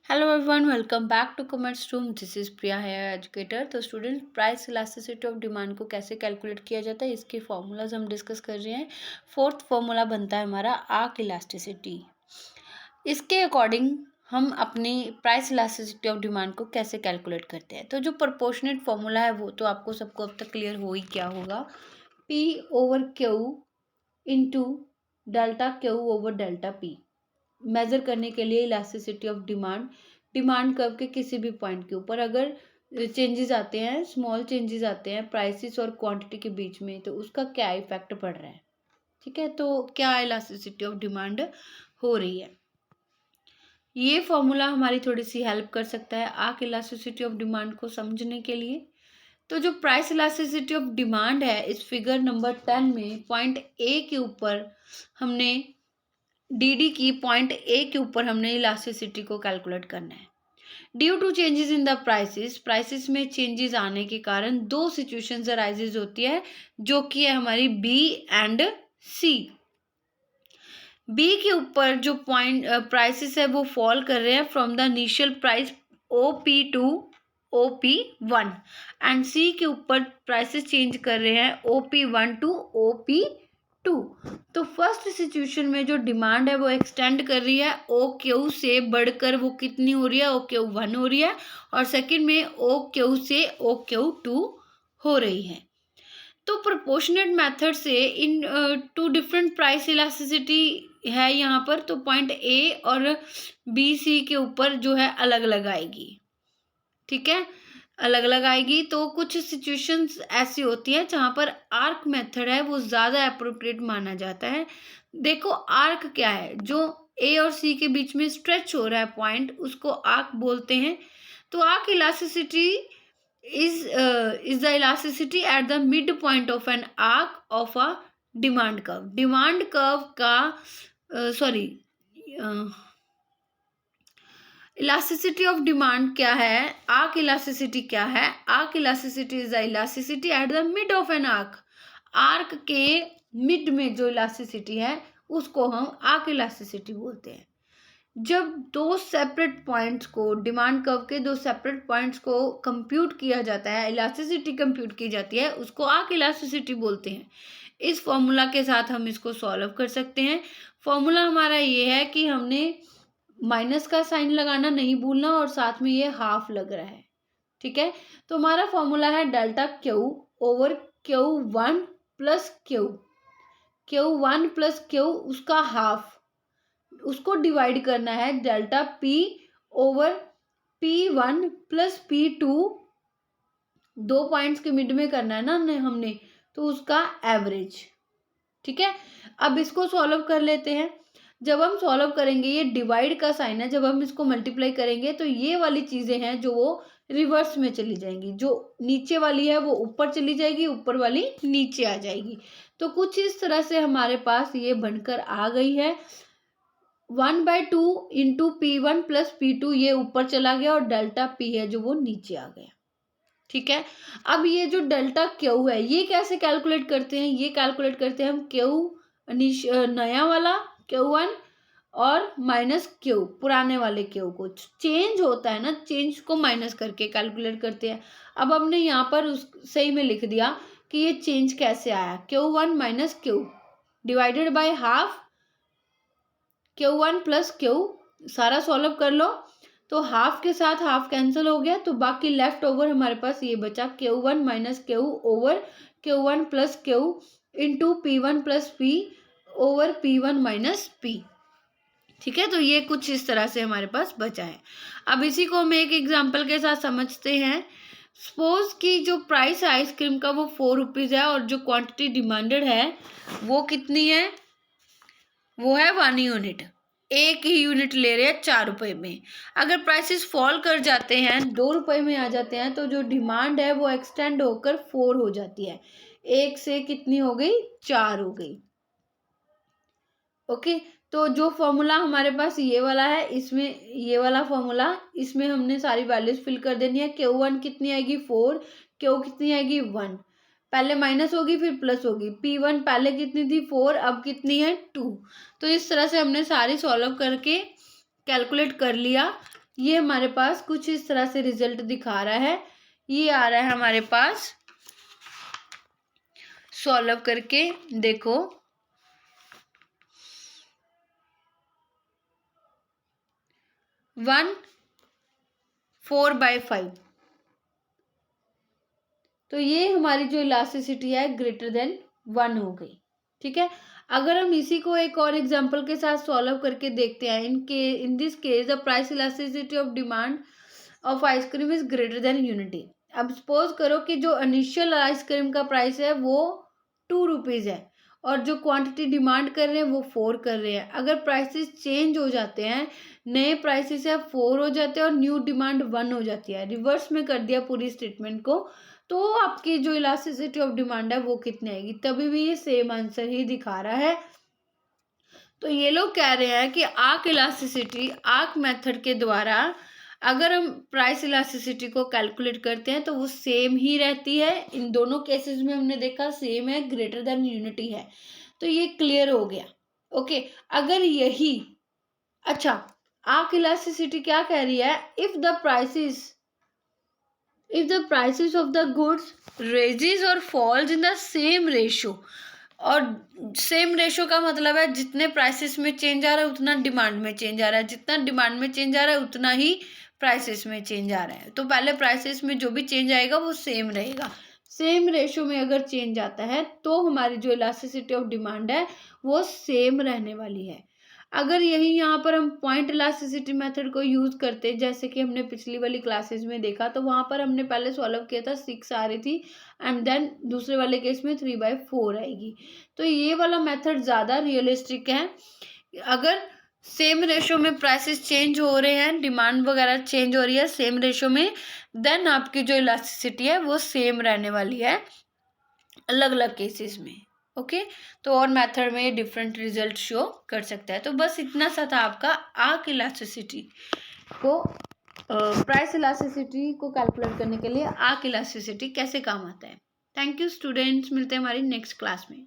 Hello everyone, welcome back to commerce room. This is Priya है educator. तो student, price elasticity of demand को कैसे calculate किया जाता है, इसके फॉर्मूलाज हम डिस्कस कर रहे हैं। फोर्थ फॉर्मूला बनता है हमारा आर्क इलास्टिसिटी। इसके अकॉर्डिंग हम अपनी प्राइस इलास्टिसिटी ऑफ डिमांड को कैसे कैलकुलेट करते हैं। तो जो प्रोपोर्शनेट फॉर्मूला है वो तो आपको सबको अब तक क्लियर हो ही क्या होगा। P over Q into delta Q over delta P measure करने के लिए इलास्टिसिटी ऑफ डिमांड कर्व के किसी भी पॉइंट के ऊपर अगर चेंजेस आते हैं, स्मॉल चेंजेस आते हैं प्राइसेस और क्वांटिटी के बीच में, तो उसका क्या इफेक्ट पड़ रहा है। ठीक है, तो क्या इलास्टिसिटी ऑफ डिमांड हो रही है। ये फॉर्मूला हमारी थोड़ी सी हेल्प कर सकता है आर्क इलास्टिसिटी ऑफ डिमांड को समझने के लिए। तो जो प्राइस इलास्टिसिटी ऑफ डिमांड है, इस फिगर नंबर 10 में पॉइंट ए के ऊपर हमने पॉइंट ए के ऊपर हमने इलास्टिसिटी को कैलकुलेट करना है। Due to changes in the prices में चेंजेस आने के कारण दो सिचुएशंस अराइजेज होती है, जो कि है हमारी बी एंड सी। बी के ऊपर जो पॉइंट प्राइसेस है वो फॉल कर रहे हैं from the initial price OP to OP1 and C के ऊपर प्राइसेस चेंज कर रहे हैं OP1 टू OP2। तो फर्स्ट सिचुएशन में जो डिमांड है वो एक्सटेंड कर रही है OQ से बढ़कर वो कितनी हो रही है, OQ1 हो रही है, और सेकंड में OQ से OQ2 हो रही है। तो प्रोपोर्शनेट मेथड से इन टू डिफरेंट प्राइस इलास्टिसिटी है यहाँ पर, तो पॉइंट ए और बी सी के ऊपर जो है अलग अलग आएगी। ठीक है, अलग अलग आएगी। तो कुछ सिचुएशंस ऐसी होती है जहाँ पर आर्क मेथड है वो ज़्यादा अप्रोप्रिएट माना जाता है। देखो, आर्क क्या है, जो ए और सी के बीच में स्ट्रेच हो रहा है पॉइंट, उसको आर्क बोलते हैं। तो arc elasticity is the elasticity at the midpoint of an arc of a demand curve। Demand curve का इलास्टिसिटी ऑफ डिमांड क्या है, आर्क इलास्टिसिटी क्या है। Arc elasticity is the elasticity at the mid of an arc. Arc के mid में जो elasticity है उसको हम आर्क इलास्टिसिटी बोलते हैं। जब दो सेपरेट पॉइंट्स को, डिमांड कर्व के दो सेपरेट पॉइंट्स को कंप्यूट किया जाता है, इलास्टिसिटी कंप्यूट की जाती है, उसको आर्क इलास्टिसिटी बोलते हैं। इस फॉर्मूला के साथ हम इसको सॉल्व कर सकते हैं। फॉर्मूला हमारा ये है कि हमने माइनस का साइन लगाना नहीं भूलना, और साथ में ये हाफ लग रहा है। ठीक है, तो हमारा फॉर्मूला है delta Q over Q1 plus Q1 plus Q, उसका हाफ, उसको डिवाइड करना है delta P over P1 plus P2, दो पॉइंट्स के मिड में करना है ना हमने, तो उसका एवरेज। ठीक है, अब इसको सॉल्व कर लेते हैं। जब हम सॉल्व करेंगे, ये डिवाइड का साइन है, जब हम इसको मल्टीप्लाई करेंगे तो ये वाली चीजें हैं जो वो रिवर्स में चली जाएंगी। जो नीचे वाली है वो ऊपर चली जाएगी, ऊपर वाली नीचे आ जाएगी। तो कुछ इस तरह से हमारे पास ये बनकर आ गई है। 1/2 इंटू P1 प्लस P2 ये ऊपर चला गया, और डेल्टा P है जो वो नीचे आ गया। ठीक है, अब ये जो डेल्टा क्यू है ये कैसे कैलकुलेट करते हैं, ये कैलकुलेट करते हैं हम क्यू नया वाला Q1 और माइनस क्यू पुराने वाले क्यू को, चेंज होता है ना, चेंज को माइनस करके कैलकुलेट करते हैं। अब हमने यहाँ पर उस सही में लिख दिया कि ये चेंज कैसे आया, Q1 minus Q divided by half Q1 plus Q. सारा सॉल्व कर लो, तो हाफ के साथ हाफ कैंसिल हो गया, तो बाकी लेफ्ट ओवर हमारे पास ये बचा Q1 minus Q over Q1 plus Q into P1 plus P over P1 minus P। ठीक है, तो ये कुछ इस तरह से हमारे पास बचा है। अब इसी को हम एक एग्जाम्पल के साथ समझते हैं। सपोज कि जो प्राइस है आइसक्रीम का वो 4 रुपीज़ है, और जो क्वांटिटी डिमांडेड है वो कितनी है, वो है 1 यूनिट। एक ही यूनिट ले रहे हैं 4 रुपए में। अगर प्राइसेस फॉल कर जाते हैं, 2 रुपए में आ जाते हैं, तो जो डिमांड है वो एक्सटेंड होकर 4 हो जाती है। एक से कितनी हो गई, 4 हो गई। ओके, तो जो फॉर्मूला हमारे पास ये वाला है, इसमें ये वाला फॉर्मूला, इसमें हमने सारी वैल्यूज फिल कर देनी है। Q1 कितनी आएगी 4, Q कितनी आएगी 1, पहले माइनस होगी फिर प्लस होगी। P1 पहले कितनी थी 4, अब कितनी है 2। तो इस तरह से हमने सारी सॉल्व करके कैलकुलेट कर लिया ये हमारे पास कुछ इस तरह से रिजल्ट दिखा रहा है। ये आ रहा है हमारे पास, सॉल्व करके देखो, 1/4/5। तो ये हमारी जो इलास्टिसिटी है ग्रेटर देन 1 हो गई। ठीक है, अगर हम इसी को एक और एग्जांपल के साथ सॉल्व करके देखते हैं, in this case the price elasticity of demand of ice cream is greater than unity. अब सपोज करो कि जो इनिशियल आइसक्रीम का प्राइस है वो 2 रुपीज़ है और जो क्वांटिटी डिमांड कर रहे हैं वो 4 कर रहे हैं। अगर प्राइसेस चेंज हो जाते हैं, नए प्राइसेस है 4 हो जाते हैं और न्यू डिमांड 1 हो जाती है, रिवर्स में कर दिया पूरी स्टेटमेंट को, तो आपकी जो इलास्टिसिटी ऑफ डिमांड है वो कितनी आएगी? तभी भी ये सेम आंसर ही दिखा रहा है। तो ये लोग कह रहे हैं कि आर्क इलास्टिसिटी, आर्क मेथड के द्वारा अगर हम प्राइस इलास्टिसिटी को कैलकुलेट करते हैं तो वो सेम ही रहती है। इन दोनों केसेस में हमने देखा सेम है, ग्रेटर देन यूनिटी है। तो ये क्लियर हो गया। ओके, अगर यही, अच्छा, आर्क इलास्टिसिटी क्या कह रही है? If the prices of the goods raises or falls in the same ratio, और सेम रेशो का मतलब है जितने प्राइसेस में चेंज आ रहा है उतना डिमांड में चेंज आ रहा है, जितना डिमांड में चेंज आ रहा है उतना ही प्राइसेस में चेंज आ रहा है। तो पहले प्राइसेस में जो भी चेंज आएगा वो सेम रहेगा। सेम रेशो में अगर चेंज आता है तो हमारी जो इलास्टिसिटी ऑफ डिमांड है वो सेम रहने वाली है। अगर यही यहाँ पर हम पॉइंट इलास्टिसिटी मेथड को यूज़ करते, जैसे कि हमने पिछली वाली क्लासेस में देखा, तो वहाँ पर हमने पहले सॉल्व किया था 6 आ रही थी एंड देन दूसरे वाले केस में 3/4 आएगी। तो ये वाला मेथड ज़्यादा रियलिस्टिक है। अगर सेम रेशो में प्राइसेस चेंज हो रहे हैं, डिमांड वगैरह चेंज हो रही है सेम रेशो में, देन आपकी जो इलास्टिसिटी है वो सेम रहने वाली है अलग अलग केसेस में। ओके, तो और मेथड में डिफरेंट रिजल्ट शो कर सकता है। तो बस इतना सा था आपका आर्क इलास्टिसिटी को, प्राइस इलास्टिसिटी को कैलकुलेट करने के लिए आर्क इलास्टिसिटी कैसे काम आता है। थैंक यू स्टूडेंट्स, मिलते हैं हमारी नेक्स्ट क्लास में।